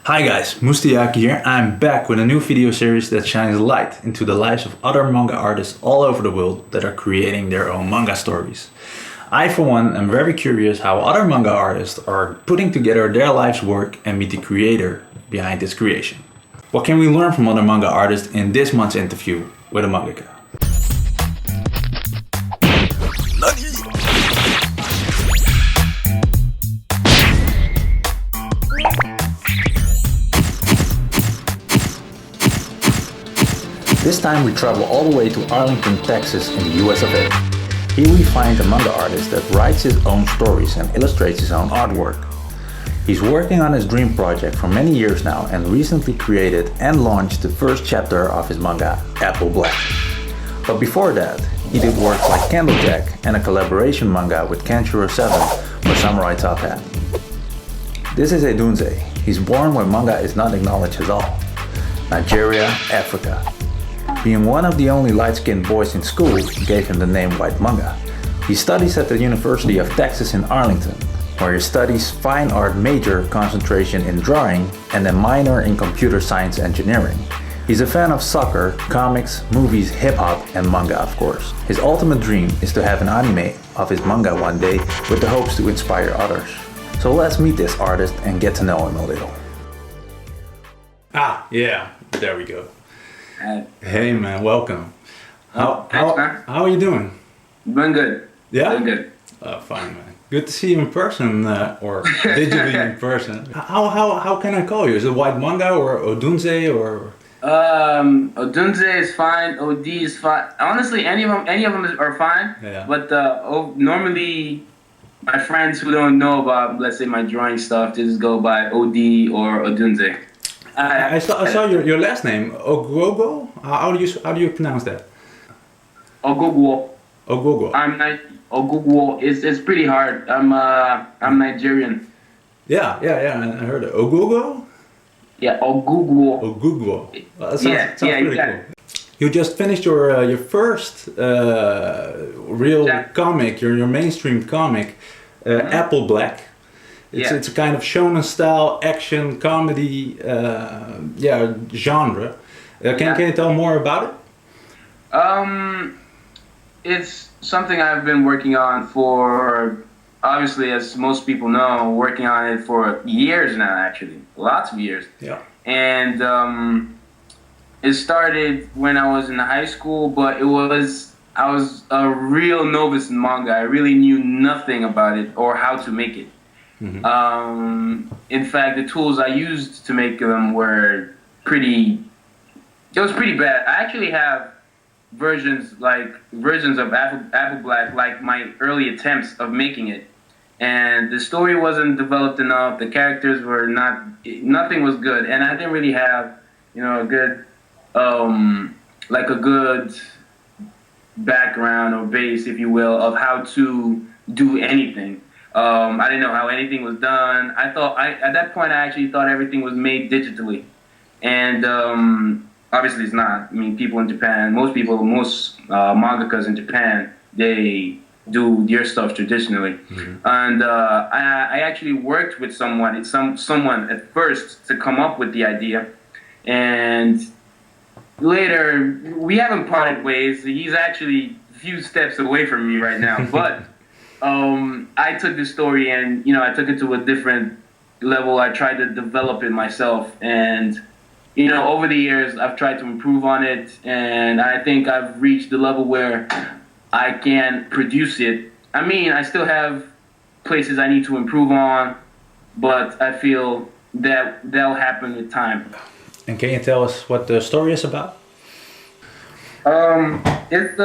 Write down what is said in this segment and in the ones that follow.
Hi guys, Mustiak here. I'm back with a new video series that shines light into the lives of other manga artists all over the world that are creating their own manga stories. I, for one, am very curious how other manga artists are putting together their life's work and meet the creator behind this creation. What can we learn from other manga artists in this month's interview with a mangaka? This time we travel all the way to Arlington, Texas in the US of A. Here we find a manga artist that writes his own stories and illustrates his own artwork. He's working on his dream project for many years now and recently created and launched the first chapter of his manga, Apple Black. But before that, he did works like Candlejack and a collaboration manga with Kenshiro 7 for Samurai Top Hat. This is Odunze. He's born where manga is not acknowledged at all. Nigeria, Africa. Being one of the only light-skinned boys in school gave him the name Whyt Manga. He studies at the University of Texas in Arlington, where he studies fine art major concentration in drawing and a minor in computer science engineering. He's a fan of soccer, comics, movies, hip-hop, and manga of course. His ultimate dream is to have an anime of his manga one day with the hopes to inspire others. So let's meet this artist and get to know him a little. Yeah, there we go. Hey man, welcome. How are you doing? Doing good. Yeah? Doing good. Fine man. Good to see you in person, or digitally in person. How can I call you? Is it Whyt Manga or Odunze or? Odunze is fine. Od is fine. Honestly, any of them are fine. Yeah. But normally, my friends who don't know about, let's say, my drawing stuff, just go by Od or Odunze. I saw your last name, Oguguo. How do you pronounce that? Oguguo. Oguguo. Oguguo. It's pretty hard. I'm Nigerian. Yeah. I heard it. Oguguo. Yeah, Oguguo. Oguguo. Sounds pretty cool. You just finished your first real comic, your mainstream comic, Apple Black. It's a kind of shonen style action comedy genre. Can you tell more about it? It's something I've been working on for, obviously, as most people know, working on it for years now, actually. Lots of years. Yeah. And it started when I was in high school, but I was a real novice in manga. I really knew nothing about it or how to make it. Mm-hmm. In fact, the tools I used to make them were pretty bad. I actually have versions of Apple Black, like my early attempts of making it. And the story wasn't developed enough, the characters were nothing was good. And I didn't really have, a good, a good background or base, if you will, of how to do anything. I didn't know how anything was done. At that point, I actually thought everything was made digitally. And obviously it's not. I mean, people in Japan, most mangakas in Japan, they do their stuff traditionally. Mm-hmm. And I actually worked with someone at first to come up with the idea. And later, we haven't parted ways. He's actually a few steps away from me right now. But I took the story and, I took it to a different level. I tried to develop it myself. And, over the years, I've tried to improve on it. And I think I've reached the level where I can produce it. I mean, I still have places I need to improve on, but I feel that that'll happen with time. And can you tell us what the story is about? It's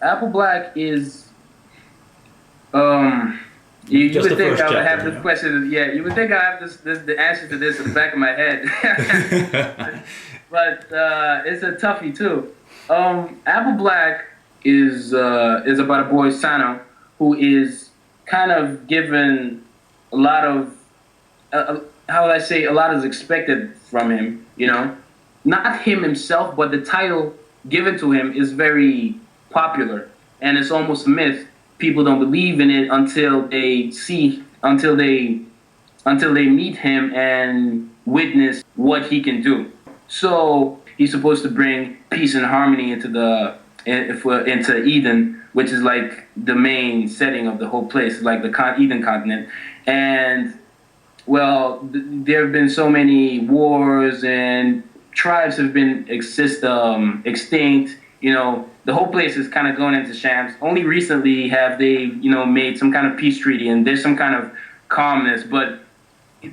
Apple Black is... you would think I would have this question. Yeah, you would think I have the answer to this in the back of my head. But it's a toughie too. Apple Black is about a boy, Sano, who is kind of given a lot of how would I say, a lot is expected from him. Not him himself, but the title given to him is very popular, and it's almost a myth. People don't believe in it until they until they meet him and witness what he can do. So he's supposed to bring peace and harmony into Eden, which is like the main setting of the whole place, like the Eden continent. And well, there have been so many wars and tribes have been extinct. You know, the whole place is kind of going into shams. Only recently have they, made some kind of peace treaty and there's some kind of calmness, but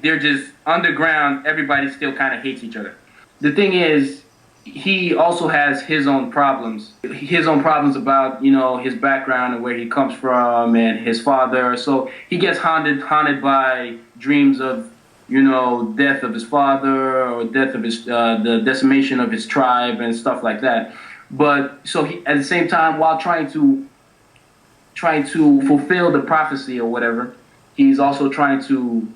they're just underground. Everybody still kind of hates each other. The thing is, he also has his own problems. His own problems about, his background and where he comes from and his father. So he gets haunted by dreams of, death of his father or death of his, the decimation of his tribe and stuff like that. But so he, at the same time, while trying to fulfill the prophecy or whatever, he's also trying to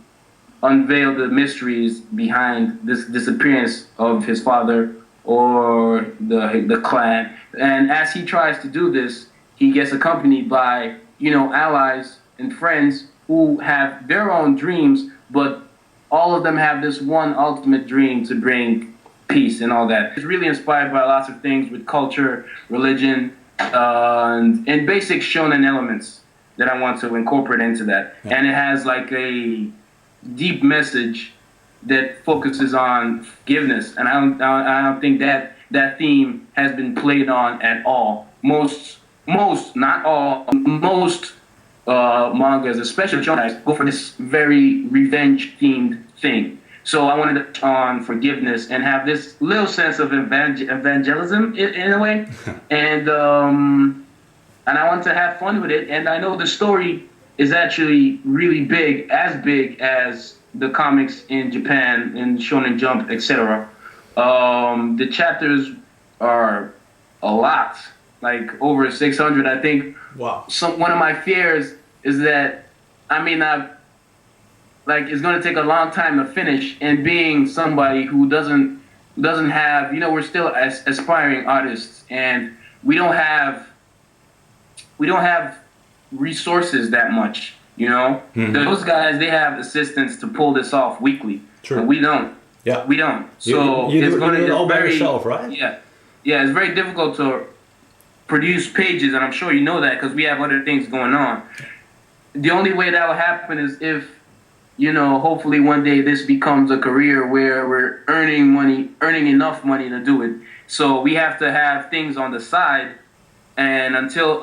unveil the mysteries behind this disappearance of his father or the clan. And as he tries to do this, he gets accompanied by, allies and friends who have their own dreams, but all of them have this one ultimate dream to bring peace and all that. It's really inspired by lots of things with culture, religion, and basic shonen elements that I want to incorporate into that. Yeah. And it has like a deep message that focuses on forgiveness, and I don't think that theme has been played on at all. Most not all, most mangas, especially shonen, go for this very revenge themed thing. So I wanted to touch on forgiveness and have this little sense of evangelism in a way, and I want to have fun with it. And I know the story is actually really big as the comics in Japan, in Shonen Jump, etc. The chapters are a lot, like over 600, I think. Wow. One of my fears is that, it's going to take a long time to finish, and being somebody who doesn't have, we're still aspiring artists, and we don't have resources that much. Mm-hmm. Those guys, they have assistants to pull this off weekly. True. But we don't. Yeah. We don't. So you it's do it all by very, yourself, right? Yeah. Yeah, it's very difficult to produce pages, and I'm sure you know that because we have other things going on. The only way that will happen is if, hopefully one day this becomes a career where we're earning enough money to do it. So we have to have things on the side. And until,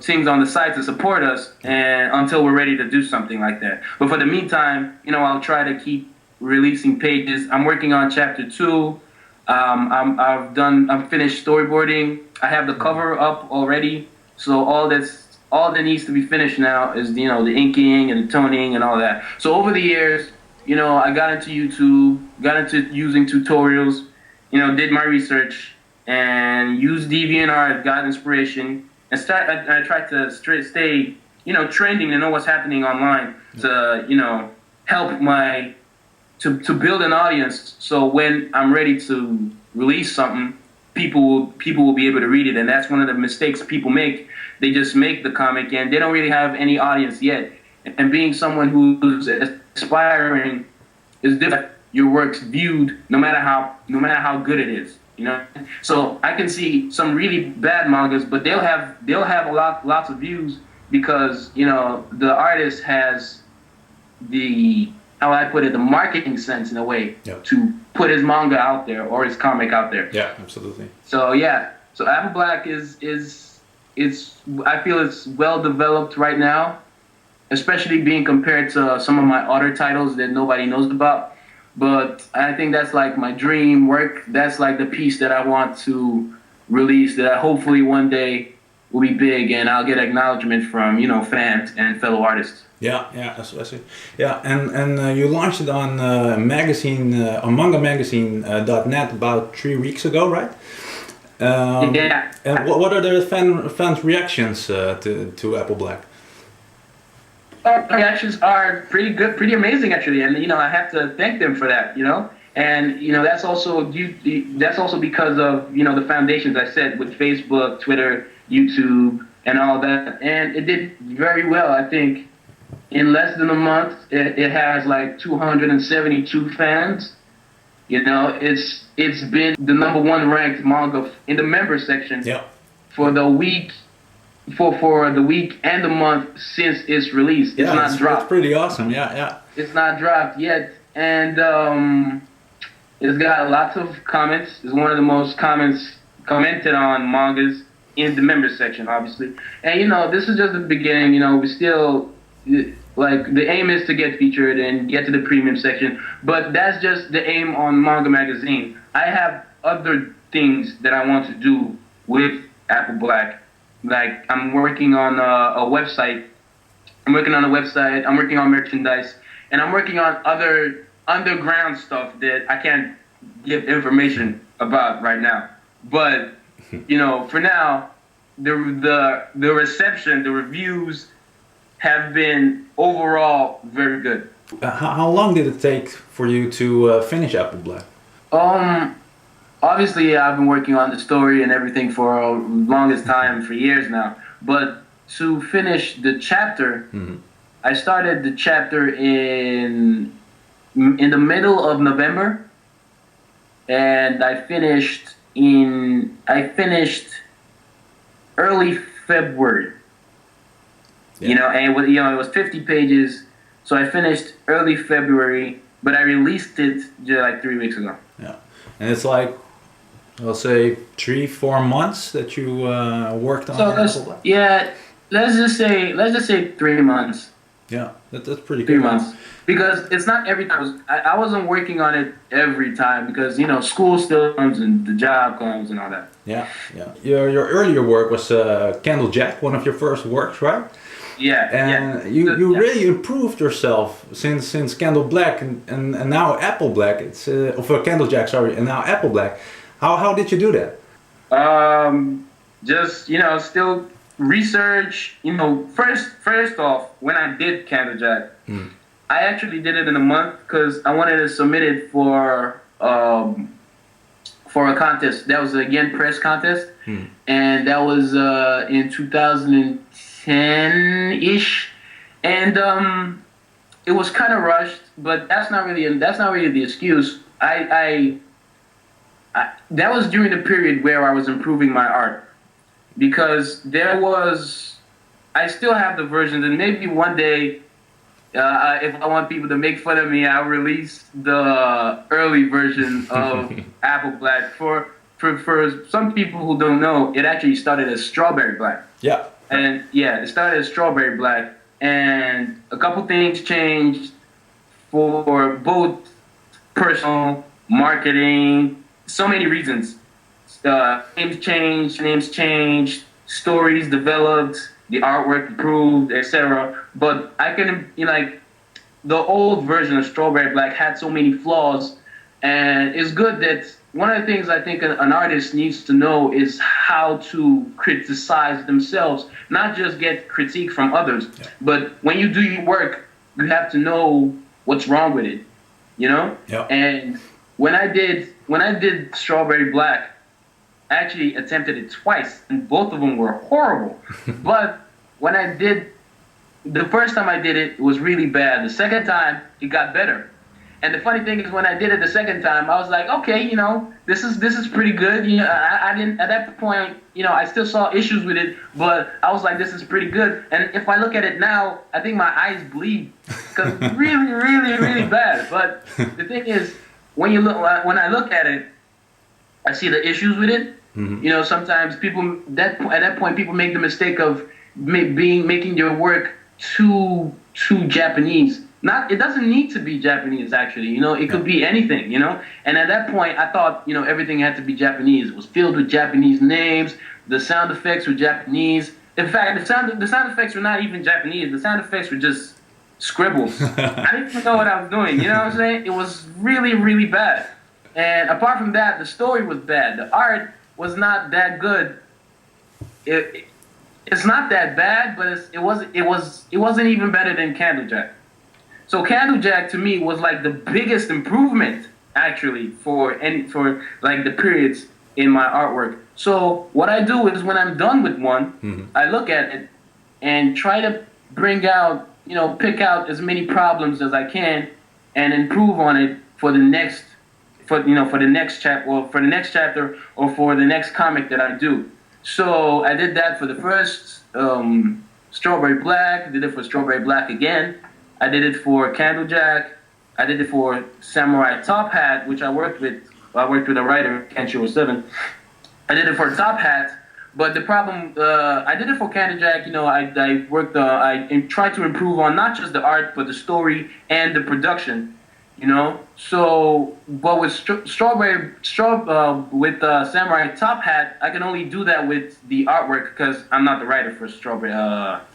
things on the side to support us, and until we're ready to do something like that. But for the meantime, I'll try to keep releasing pages. I'm working on chapter 2. I'm finished storyboarding. I have the cover up already. So all that needs to be finished now is, the inking and the toning and all that. So over the years, I got into YouTube, got into using tutorials, did my research, and used DeviantArt, got inspiration, and I tried to stay, trending and know what's happening online to, help to build an audience. So when I'm ready to release something, people will be able to read it, and that's one of the mistakes people make. They just make the comic and they don't really have any audience yet. And being someone who's aspiring is different. Your work's viewed no matter how good it is. So I can see some really bad mangas, but they'll have lots of views because the artist has the, how I put it, the marketing sense in a way. Yep. To put his manga out there or his comic out there. Yeah, absolutely. So Apple Black is I feel it's well developed right now, especially being compared to some of my other titles that nobody knows about. But I think that's like my dream work. That's like the piece that I want to release that hopefully one day will be big and I'll get acknowledgement from, fans and fellow artists. Yeah, especially. Yeah, and you launched it on on mangamagazine.net about 3 weeks ago, right? Yeah. And what are the fans' reactions to Apple Black? Reactions are pretty good, pretty amazing actually, and I have to thank them for that, and that's also because of the foundations I set with Facebook, Twitter, YouTube, and all that, and it did very well. I think in less than a month, it has like 272 fans. You know, it's been the #1 ranked manga in the member section Yeah. for the week, for the week and the month since its release. It's Yeah, not dropped. it's pretty awesome. Yeah, yeah. It's not dropped yet, and it's got lots of comments. It's one of the most commented on mangas in the members section, obviously. And you know, this is just the beginning. You know, we still like the aim is to get featured and get to the premium section, but that's just the aim on Manga Magazine. I have other things that I want to do with Apple Black. Like I'm working on a website. I'm working on a website. I'm working on merchandise, and I'm working on other underground stuff that I can't give information about right now. But you know, for now, the reception, the reviews have been overall very good. How long did it take for you to finish Apple Black? Obviously, I've been working on the story and everything for a longest time, for years now. But to finish the chapter, I started the chapter in the middle of November, and I finished early February. Yeah. You know, and it was 50 pages, so I finished early February, but I released it just like 3 weeks ago. Yeah, and it's like, I'll say 3-4 months that you worked on. So let's just say 3 months. Yeah, that's pretty 3 good. months, because it's not every time. I wasn't working on it every time because you know school still comes and the job comes and all that. Yeah, yeah. Your earlier work was Candlejack, one of your first works, right? Yeah, and you really improved yourself since Candle Black and now Apple Black. It's for Candlejack, sorry, and now Apple Black. How did you do that? Just you know, still research. You know, first off, when I did Candlejack, I actually did it in a month because I wanted to submit it for a contest. That was again press contest, and that was in 2010-ish, and it was kind of rushed, but that's not really the excuse. I that was during the period where I was improving my art, because I still have the versions, and maybe one day, if I want people to make fun of me, I'll release the early version of Apple Black. For some people who don't know, it actually started as Strawberry Black. Yeah. And yeah, it started as Strawberry Black, and a couple things changed for both personal, marketing, so many reasons. Names changed, stories developed, the artwork improved, etc. But I can, like, the old version of Strawberry Black had so many flaws, and it's good that one of the things I think an artist needs to know is how to criticize themselves, not just get critique from others. Yeah. But when you do your work, you have to know what's wrong with it, you know? Yeah. And when I did Strawberry Black, I actually attempted it twice, and both of them were horrible. But when I did, the first time I did it, it was really bad. The second time, it got better. And the funny thing is, when I did it the second time, I was like, okay, you know, this is pretty good. You know, I didn't, at that point, you know, I still saw issues with it, but I was like, this is pretty good. And if I look at it now, I think my eyes bleed, because really, really, really bad. But the thing is, when I look at it, I see the issues with it. Mm-hmm. You know, sometimes people at that point people make the mistake of making their work too Japanese. It doesn't need to be Japanese, actually. You know, it could be anything, you know? And at that point, I thought, you know, everything had to be Japanese. It was filled with Japanese names. The sound effects were Japanese. In fact, the sound effects were not even Japanese. The sound effects were just scribbles. I didn't even know what I was doing. You know what I'm saying? It was really, really bad. And apart from that, the story was bad. The art was not that good. It's not that bad, but it wasn't even better than Candlejack. So Candlejack to me was like the biggest improvement actually for like the periods in my artwork. So what I do is when I'm done with one, I look at it and try to bring out pick out as many problems as I can and improve on it for the next for the next chapter or for the next comic that I do. So I did that for the first Strawberry Black. I did it for Strawberry Black again. I did it for Candlejack. I did it for Samurai Top Hat, which I worked with. I worked with a writer, Kenshiro 7. I did it for Top Hat, but the problem, I did it for Candlejack. I worked. I tried to improve on not just the art, but the story and the production. So, but with Samurai Top Hat, I can only do that with the artwork because I'm not the writer for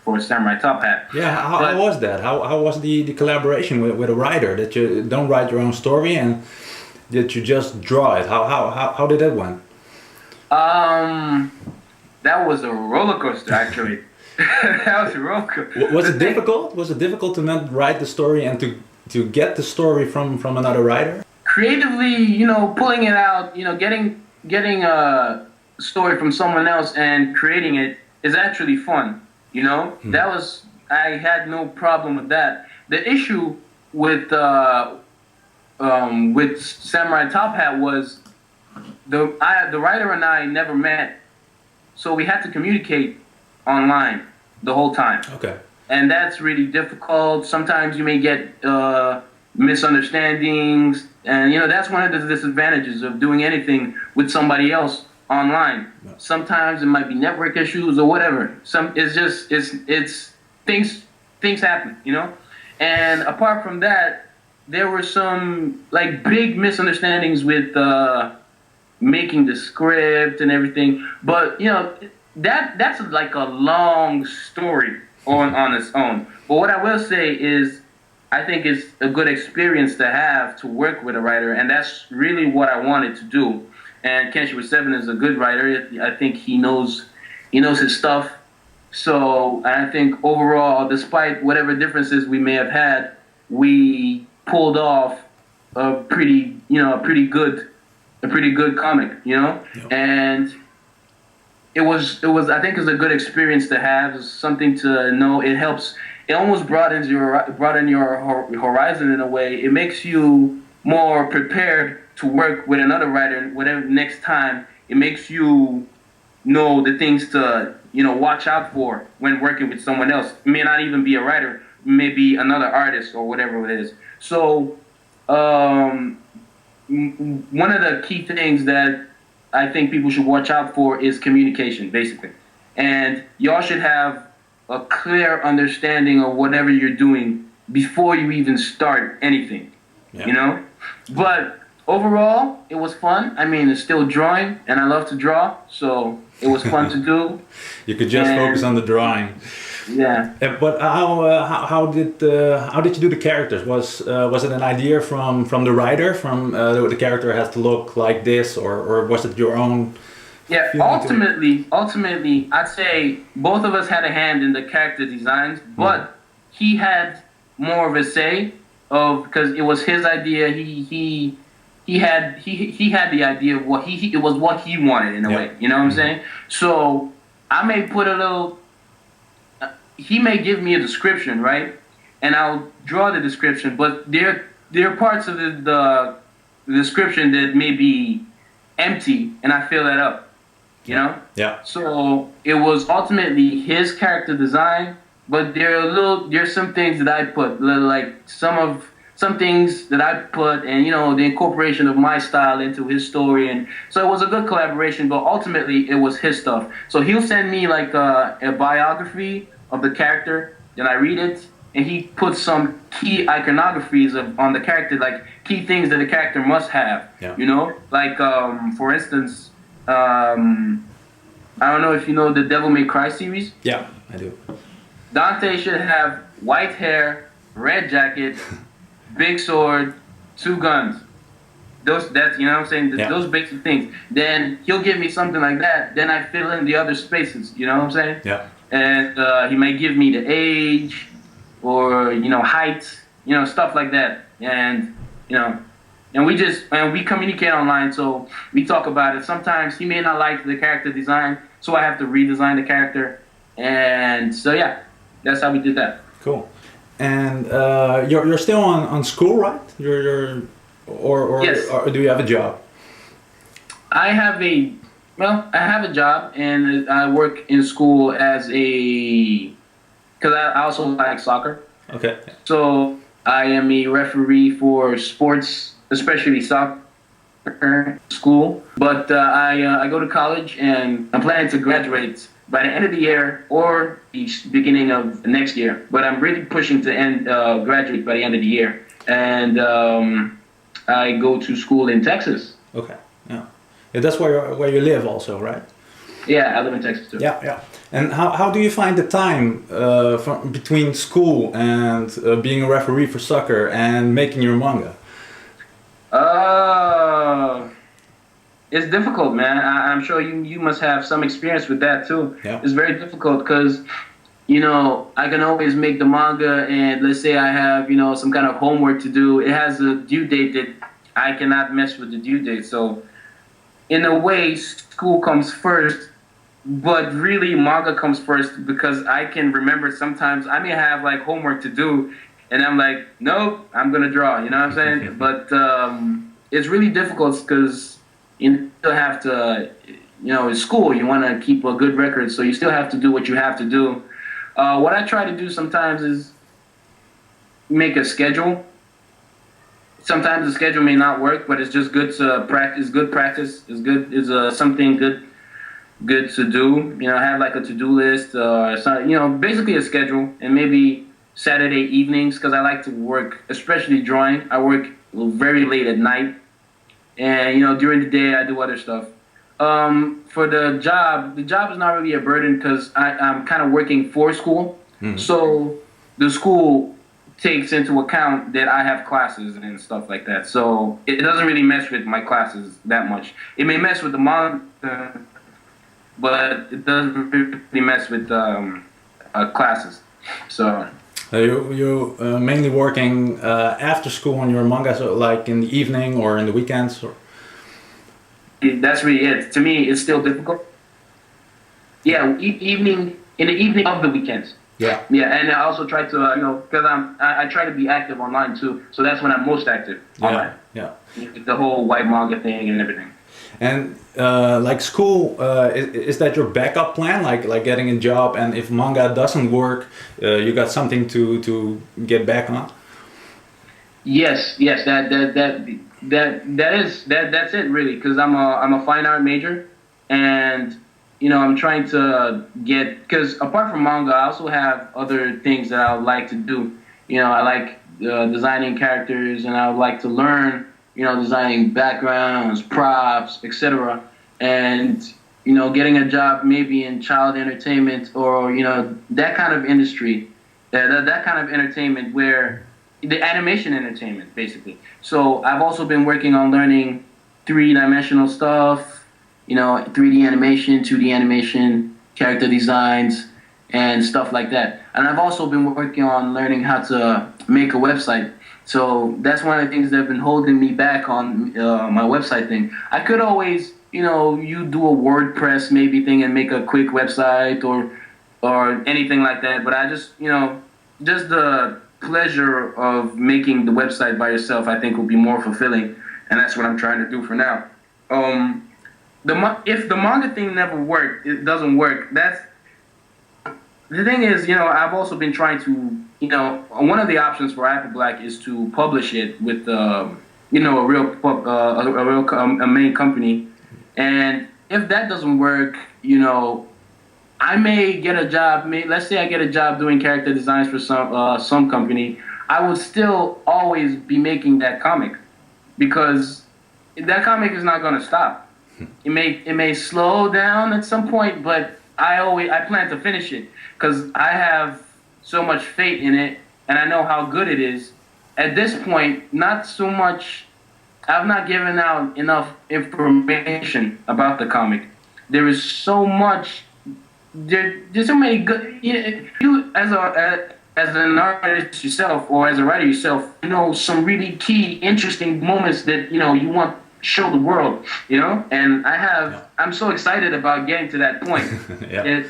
for Samurai Top Hat. Yeah, how was that? How was the collaboration with a writer, that you don't write your own story and that you just draw it? How did that went? That was a roller coaster, actually. That was a roller coaster. Was it difficult? Was it difficult to not write the story and to get the story from another writer? Creatively, pulling it out, getting a story from someone else and creating it is actually fun. I had no problem with that. The issue with Samurai Top Hat was the writer and I never met, so we had to communicate online the whole time. Okay. And that's really difficult. Sometimes you may get misunderstandings, and that's one of the disadvantages of doing anything with somebody else online. No. Sometimes it might be network issues or whatever. It's things happen, And apart from that, there were some big misunderstandings with making the script and everything. But that's like a long story on its own. But what I will say is, I think it's a good experience to have to work with a writer, and that's really what I wanted to do. And Kenshiro 7 is a good writer. I think he knows his stuff. So I think overall, despite whatever differences we may have had, we pulled off a pretty good comic, Yeah. And it was I think it's a good experience to have. It's something to know. It helps. It almost broadens your horizon in a way. It makes you more prepared to work with another writer. Whatever next time, it makes you know the things to watch out for when working with someone else. It may not even be a writer. It may be another artist or whatever it is. So one of the key things that I think people should watch out for is communication, basically. And y'all should have a clear understanding of whatever you're doing before you even start anything, But overall, it was fun. I mean, it's still drawing, and I love to draw, so it was fun to do. You could just focus on the drawing. Yeah. But how did you do the characters? Was it an idea from the writer? The character has to look like this, or was it your own? Yeah. Ultimately, I'd say both of us had a hand in the character designs, but he had more of a say because it was his idea. He had the idea of what it was what he wanted in a way. You know what I'm saying? So I may put a little. He may give me a description, right? And I'll draw the description, but there are parts of the description that may be empty, and I fill that up, Yeah. So it was ultimately his character design, but there's some things that I put, like some things that I put, and the incorporation of my style into his story, and so it was a good collaboration. But ultimately, it was his stuff. So he'll send me like a biography of the character, then I read it, and he puts some key iconographies on the character, like key things that the character must have. Yeah. Like for instance, I don't know if you know the Devil May Cry series. Yeah, I do. Dante should have white hair, red jacket, big sword, 2 guns. That's what I'm saying. Yeah. Those basic things. Then he'll give me something like that. Then I fill in the other spaces. You know what I'm saying? Yeah. And he may give me the age or height, stuff like that. And and we communicate online, so we talk about it. Sometimes he may not like the character design, so I have to redesign the character. And so yeah, that's how we did that. Cool. And you're still on school, right? Yes. Or do you have a job? I have a job and I work in school as because I also like soccer. Okay. So I am a referee for sports, especially soccer school. But I go to college and I'm planning to graduate by the end of the year or the beginning of next year. But I'm really pushing to graduate by the end of the year. And I go to school in Texas. Okay. Yeah. Yeah, that's where you live also, right? Yeah, I live in Texas too. Yeah, yeah. And how do you find the time from between school and being a referee for soccer and making your manga? It's difficult, man. I'm sure you must have some experience with that too. Yeah. It's very difficult because, I can always make the manga and let's say I have, some kind of homework to do. It has a due date that I cannot mess with the due date. So in a way, school comes first, but really manga comes first because I can remember sometimes I may have like homework to do and I'm like, nope, I'm going to draw. You know what I'm saying? But it's really difficult because you still have to, in school, you want to keep a good record. So you still have to do what you have to do. What I try to do sometimes is make a schedule. Sometimes the schedule may not work, but it's just good to practice. Good practice is good. Is something good to do. Have like a to-do list or basically a schedule, and maybe Saturday evenings because I like to work, especially drawing. I work very late at night, and during the day I do other stuff. For the job is not really a burden because I'm kind of working for school, so the school takes into account that I have classes and stuff like that. So it doesn't really mess with my classes that much. It may mess with the manga, but it doesn't really mess with classes. So You mainly working after school on your manga, so like in the evening or in the weekends, or? that's really it. To me, it's still difficult. Yeah, in the evening of the weekends. Yeah. Yeah, and I also try to, because I try to be active online too. So that's when I'm most active online. Yeah. The whole Whyt Manga thing and everything. And like school, is that your backup plan? Like getting a job, and if manga doesn't work, you got something to get back on. Yes, that's it really. Because I'm a fine art major, and I'm trying to because apart from manga, I also have other things that I would like to do. I like designing characters, and I would like to learn, designing backgrounds, props, etc. And, getting a job maybe in child entertainment or, that kind of industry, that kind of entertainment where the animation entertainment, basically. So I've also been working on learning three-dimensional stuff, 3D animation, 2D animation, character designs, and stuff like that. And I've also been working on learning how to make a website. So that's one of the things that have been holding me back on my website thing. I could always, you do a WordPress maybe thing and make a quick website or anything like that. But I just, just the pleasure of making the website by yourself, I think will be more fulfilling. And that's what I'm trying to do for now. If the manga thing never worked, it doesn't work. That's the thing is, I've also been trying to, one of the options for Apple Black is to publish it with, a main company, and if that doesn't work, I may get a job. Let's say I get a job doing character designs for some company. I would still always be making that comic because that comic is not going to stop. It may slow down at some point, but I plan to finish it because I have so much faith in it and I know how good it is. At this point, not so much. I've not given out enough information about the comic. There is so much. There's so many good. You as an artist yourself or as a writer yourself, some really key, interesting moments that you want. Show the world, and I'm so excited about getting to that point. Yeah.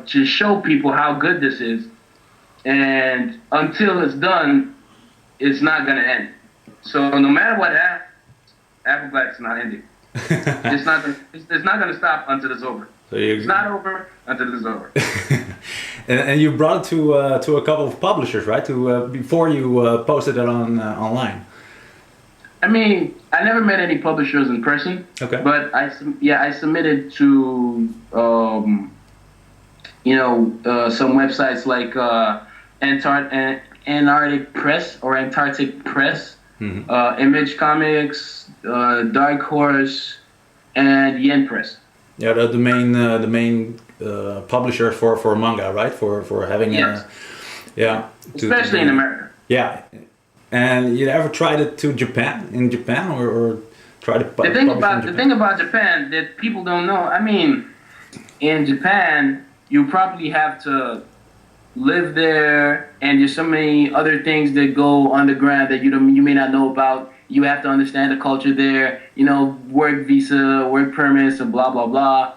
To show people how good this is. and until it's done, it's not gonna end. So no matter what happens, Apple Black's not ending. It's not gonna stop until it's over. So it's not over until it's over. and you brought it to a couple of publishers, right? To before you posted it on online. I mean, I never met any publishers in person. Okay. But I submitted to some websites like Antarctic Press or Antarctic Press, Image Comics, Dark Horse, and Yen Press. Yeah, the main publisher for manga, right? For having yes. Especially in America. Yeah. And you ever tried it to Japan? In Japan, or try to the thing about Japan that people don't know. I mean, in Japan, you probably have to live there, and there's so many other things that go underground that you may not know about. You have to understand the culture there. You know, work visa, work permits, and blah blah blah.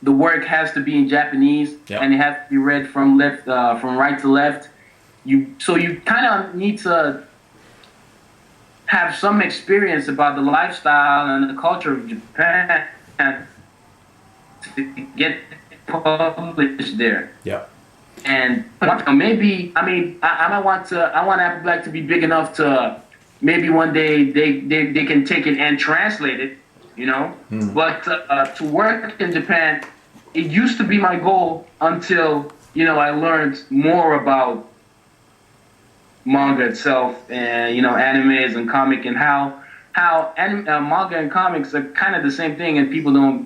The work has to be in Japanese, and it has to be read from right to left. So you kind of need to have some experience about the lifestyle and the culture of Japan to get published there. Yeah. And maybe I want Apple Black to be big enough to maybe one day they can take it and translate it, you know. But to work in Japan, it used to be my goal until I learned more about manga itself and animes and comic and how manga and comics are kind of the same thing, and people don't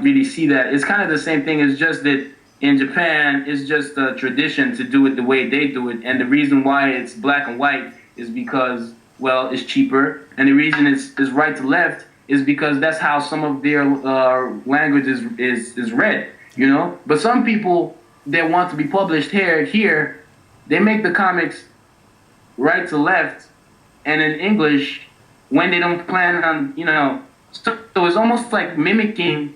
really see that. It's kind of the same thing. It's just that in Japan it's just a tradition to do it the way they do it, and the reason why it's black and white is because, well, it's cheaper, and the reason it's right to left is because that's how some of their language is read, But some people that want to be published here, they make the comics right to left and in English when they don't plan on, so it's almost like mimicking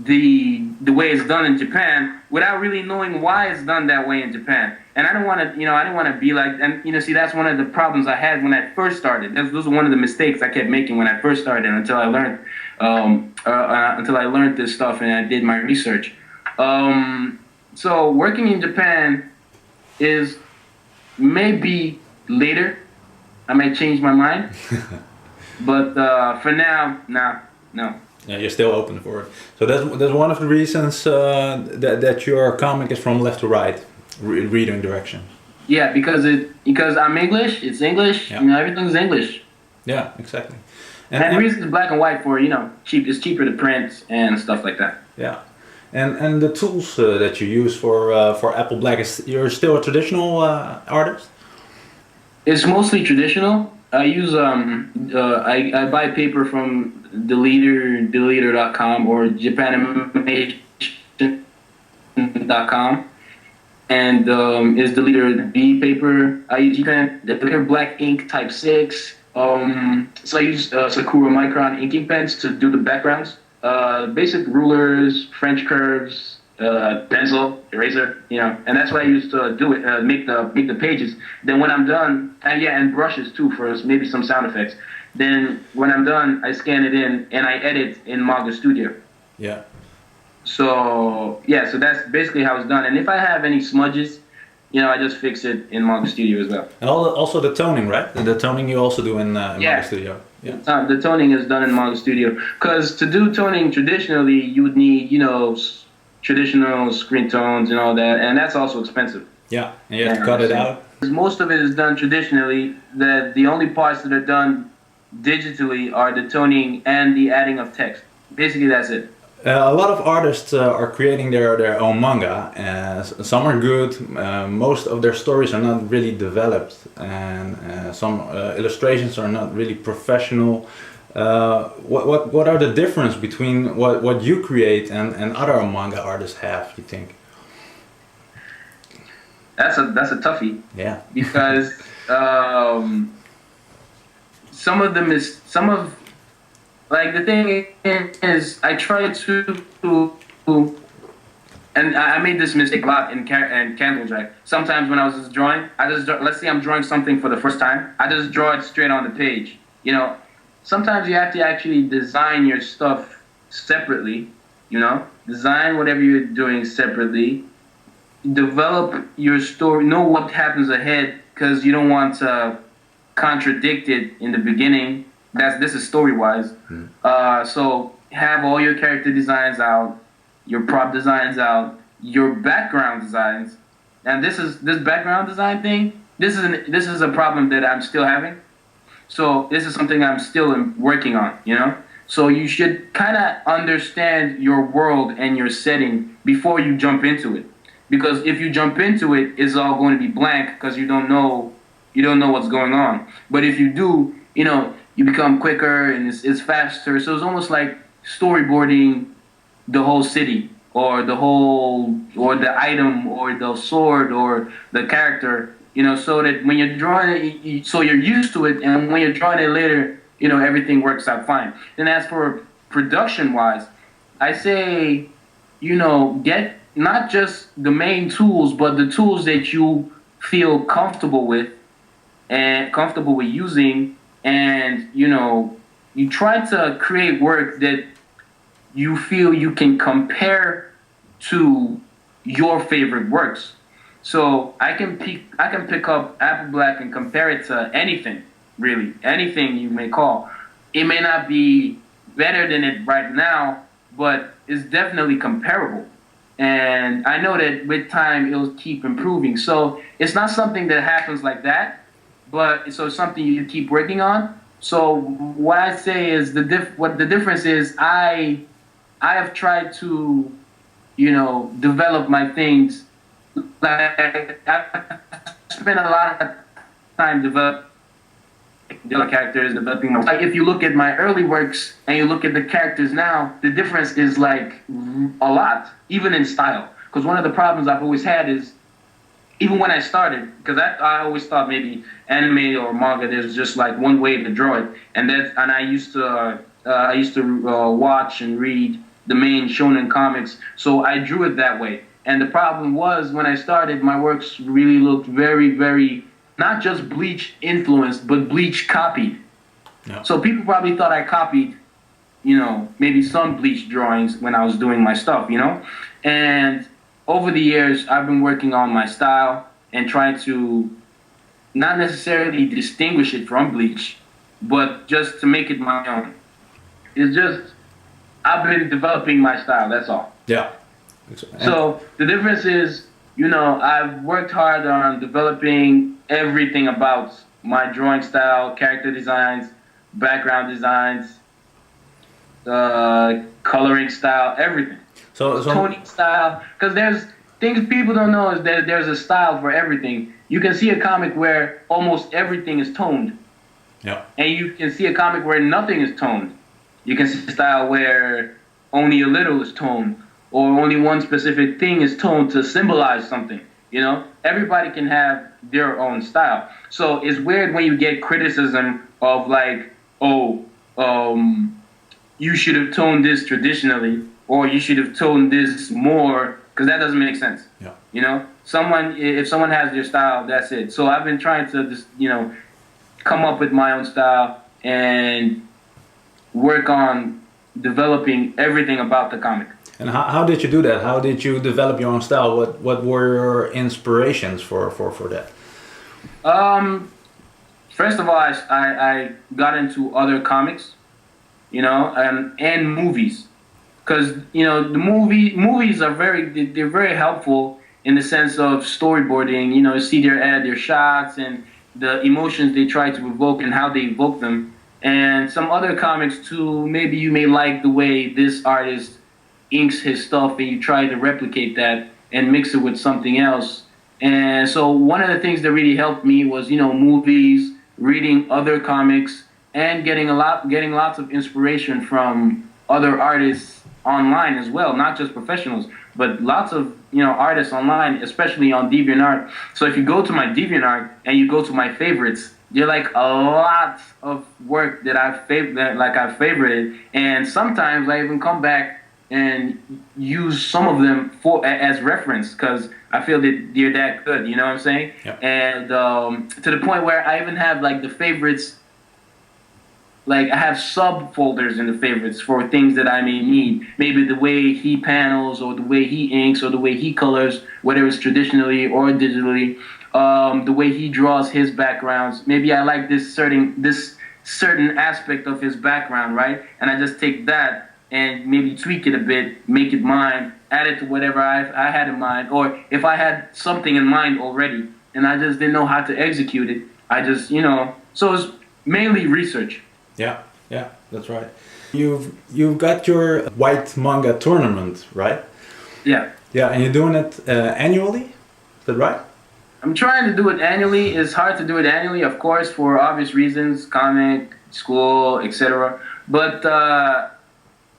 the way it's done in Japan without really knowing why it's done that way in Japan. And I don't want to be like, and see, that's one of the problems I had when I first started. Those were one of the mistakes I kept making when I first started until I learned this stuff and I did my research. So working in Japan is maybe later. I might change my mind, but for now, no. Yeah, you're still open for it. So that's one of the reasons that your comic is from left to right, reading direction. Yeah, because I'm English. It's English. Yeah. Everything's English. Yeah, exactly. And the reason it's black and white for cheap. It's cheaper to print and stuff like that. Yeah. And the tools that you use for Apple Black, you're still a traditional artist? It's mostly traditional. I use I buy paper from Deleter.com or Japanimation.com, and is Deleter B paper. I use Deleter Black Ink Type 6. So I use Sakura micron inking pens to do the backgrounds. Basic rulers, French curves, pencil, eraser, and that's what I use to do it, make the pages. Then when I'm done, and brushes too for maybe some sound effects. Then when I'm done, I scan it in and I edit in Manga Studio. Yeah. So that's basically how it's done. And if I have any smudges, I just fix it in Manga Studio as well. And also the toning, right? The toning you also do in Manga Studio. Yeah. The toning is done in Manga Studio. Because to do toning traditionally, you would need, traditional screen tones and all that. And that's also expensive. Yeah, and you have to cut it out. Most of it is done traditionally. The only parts that are done digitally are the toning and the adding of text. Basically, that's it. A lot of artists are creating their own manga. Some are good. Most of their stories are not really developed, and some illustrations are not really professional. What are the difference between what you create and other manga artists have? You think? That's a toughie. Yeah. Because like the thing is, I try to and I made this mistake a lot in Candle Jack. Sometimes when I was just drawing, let's say I'm drawing something for the first time, I just draw it straight on the page. You know, sometimes you have to actually design your stuff separately. You know, design whatever you're doing separately. Develop your story. Know what happens ahead, because you don't want to contradict it in the beginning. This is story wise. So have all your character designs out, your prop designs out, your background designs. And this background design thing. This is a problem that I'm still having. So this is something I'm still working on. You know. So you should kind of understand your world and your setting before you jump into it. Because if you jump into it, it's all going to be blank because you don't know what's going on. But if you do, you know, you become quicker and it's faster. So it's almost like storyboarding the whole city or the item or the sword or the character, you know, so that when you're drawing it, so you're used to it, and when you're drawing it later, you know, everything works out fine. Then as for production-wise, I say, you know, get not just the main tools, but the tools that you feel comfortable with using, and, you know, you try to create work that you feel you can compare to your favorite works. So I can pick up Apple Black and compare it to anything, really, anything you may call. It may not be better than it right now, but it's definitely comparable. And I know that with time it'll keep improving. So it's not something that happens like that, but so it's something you keep working on. So what I say is what the difference is, I have tried to, you know, develop my things. Like I spent a lot of time developing the characters, developing my. Like if you look at my early works and you look at the characters now, the difference is like a lot, even in style. Because one of the problems I've always had is, even when I started, because I always thought maybe anime or manga, there's just like one way to draw it, and I used to watch and read the main shonen comics, so I drew it that way. And the problem was, when I started, my works really looked very, very, not just Bleach influenced, but Bleach copied. Yeah. So people probably thought I copied, you know, maybe some Bleach drawings when I was doing my stuff, you know? And over the years, I've been working on my style and trying to not necessarily distinguish it from Bleach, but just to make it my own. It's just, I've been developing my style, that's all. Yeah. So the difference is, you know, I've worked hard on developing everything about my drawing style, character designs, background designs, coloring style, everything. So toning style, because there's things people don't know is that there's a style for everything. You can see a comic where almost everything is toned. Yeah. And you can see a comic where nothing is toned. You can see a style where only a little is toned, or only one specific thing is toned to symbolize something, you know? Everybody can have their own style. So it's weird when you get criticism of like, oh, you should have toned this traditionally, or you should have toned this more, because that doesn't make sense. Yeah. You know? If someone has their style, that's it. So I've been trying to just, you know, come up with my own style and work on developing everything about the comic. And how did you do that? How did you develop your own style? What were your inspirations for that? First of all, I got into other comics, you know, and movies, because, you know, the movies are they're very helpful in the sense of storyboarding. You know, you see their shots and the emotions they try to evoke and how they evoke them. And some other comics too, maybe you may like the way this artist inks his stuff and you try to replicate that and mix it with something else. And so one of the things that really helped me was, you know, movies, reading other comics, and getting lots of inspiration from other artists online as well, not just professionals, but lots of, you know, artists online, especially on DeviantArt. So if you go to my DeviantArt and you go to my favorites, you're like a lot of work that I've favorited, and sometimes I even come back and use some of them as reference because I feel that they're that good. You know what I'm saying? Yeah. And to the point where I even have like the favorites. Like I have subfolders in the favorites for things that I may need. Maybe the way he panels, or the way he inks, or the way he colors, whether it's traditionally or digitally. The way he draws his backgrounds. Maybe I like this certain aspect of his background, right? And I just take that and maybe tweak it a bit, make it mine, add it to whatever I had in mind. Or if I had something in mind already and I just didn't know how to execute it, I just, so it's mainly research. Yeah, that's right. You've got your Whyt Manga Tournament, right? Yeah. Yeah, and you're doing it annually? Is that right? I'm trying to do it annually. It's hard to do it annually, of course, for obvious reasons, comic, school, etc. But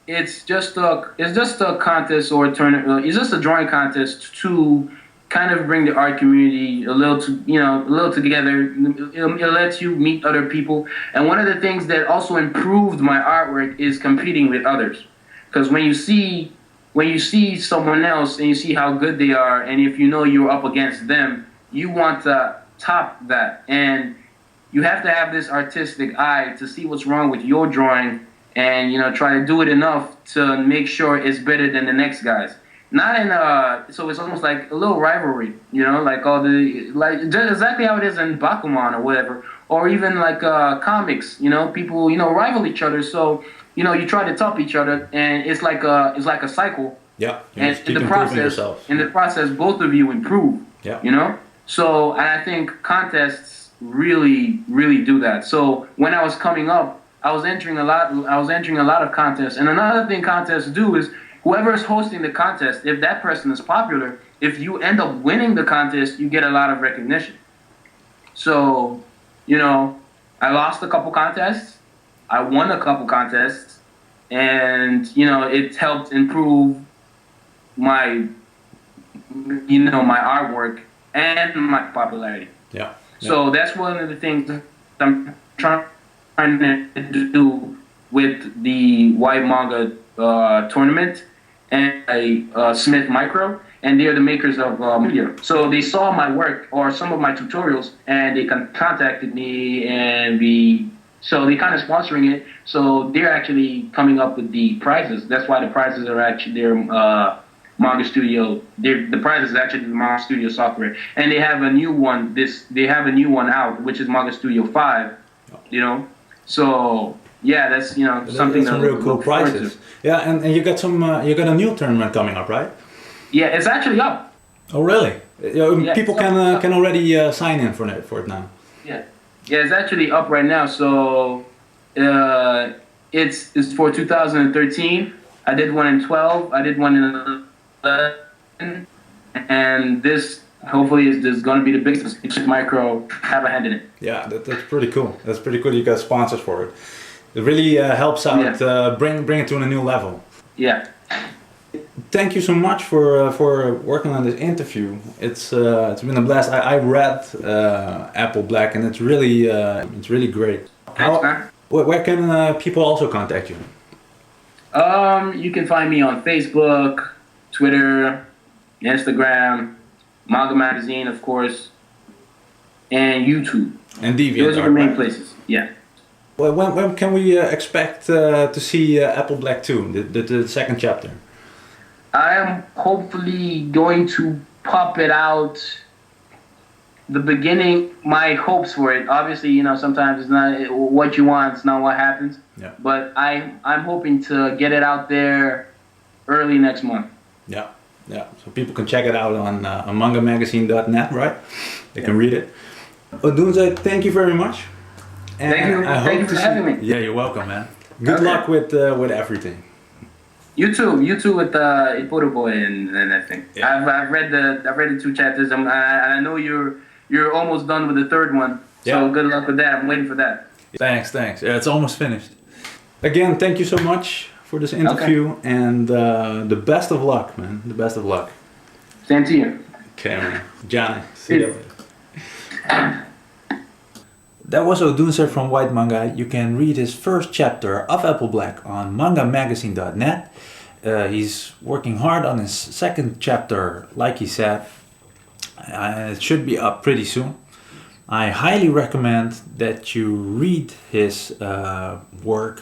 it's just a contest or a tournament. It's just a drawing contest to kind of bring the art community a little together. It lets you meet other people. And one of the things that also improved my artwork is competing with others. Because when you see someone else and you see how good they are, and if you know you're up against them, you want to top that. And you have to have this artistic eye to see what's wrong with your drawing and, try to do it enough to make sure it's better than the next guy's. Not in so it's almost like a little rivalry, like just exactly how it is in Bakuman or whatever, or even like comics, people rival each other, so you try to top each other, and it's like a cycle. Yeah, and in the process, both of you improve. Yeah, So and I think contests really do that. So when I was coming up, I was entering a lot of contests, and another thing contests do is, whoever is hosting the contest, if that person is popular, if you end up winning the contest, you get a lot of recognition. So, I lost a couple contests, I won a couple contests, and, it helped improve my, my artwork and my popularity. Yeah. So that's one of the things I'm trying to do with the Whyt Manga Tournament and Smith Micro, and they're the makers of Studio. So they saw my work or some of my tutorials, and they contacted me, and so they kind of sponsoring it. So they're actually coming up with the prizes. That's why the prizes are actually their Manga Studio. The prize is actually the Manga Studio software, and they have a new one. They have a new one out, which is Manga Studio 5. So. Yeah, that's something. That's some real cool prizes. Yeah, and you got a new tournament coming up, right? Yeah, it's actually up. Oh, really? People can already sign in for it now. Yeah, it's actually up right now. So it's for 2013. I did one in 12. I did one in 11, and this hopefully is going to be the biggest. Micro have a hand in it. Yeah, that's pretty cool. That's pretty cool. You got sponsors for it. It really helps out, bring it to a new level. Yeah. Thank you so much for working on this interview. It's been a blast. I read Apple Black, and it's really great. Thanks, man. Where can people also contact you? You can find me on Facebook, Twitter, Instagram, Manga Magazine, of course, and YouTube. And DeviantArt. Those are the main places. Yeah. Well, when can we expect to see Apple Black 2, the second chapter? I am hopefully going to pop it out the beginning, my hopes for it. Obviously, sometimes it's not what you want, it's not what happens. Yeah. But I'm hoping to get it out there early next month. Yeah. So people can check it out on mangamagazine.net, right? They can read it. Odunze, thank you very much. And thank you for having me. Yeah, you're welcome, man. Good luck with everything. You too with Ipuru Boy and everything. Yeah. I've read the 2 chapters. I know you're almost done with the 3rd one. So good luck with that. I'm waiting for that. Thanks. Yeah, it's almost finished. Again, thank you so much for this interview, and the best of luck, man. The best of luck. Same to you. Okay, man. Johnny, see you later. That was Odunze from Whyt Manga. You can read his first chapter of Apple Black on mangamagazine.net. He's working hard on his second chapter, like he said. It should be up pretty soon. I highly recommend that you read his work,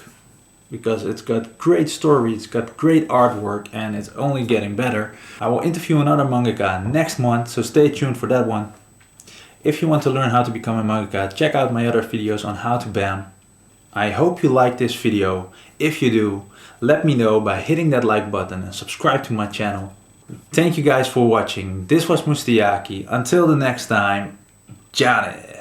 because it's got great story, it's got great artwork, and it's only getting better. I will interview another mangaka next month, so stay tuned for that one. If you want to learn how to become a mangaka, check out my other videos on how to BAM. I hope you liked this video. If you do, let me know by hitting that like button and subscribe to my channel. Thank you guys for watching. This was Mustayaki. Until the next time, Jane.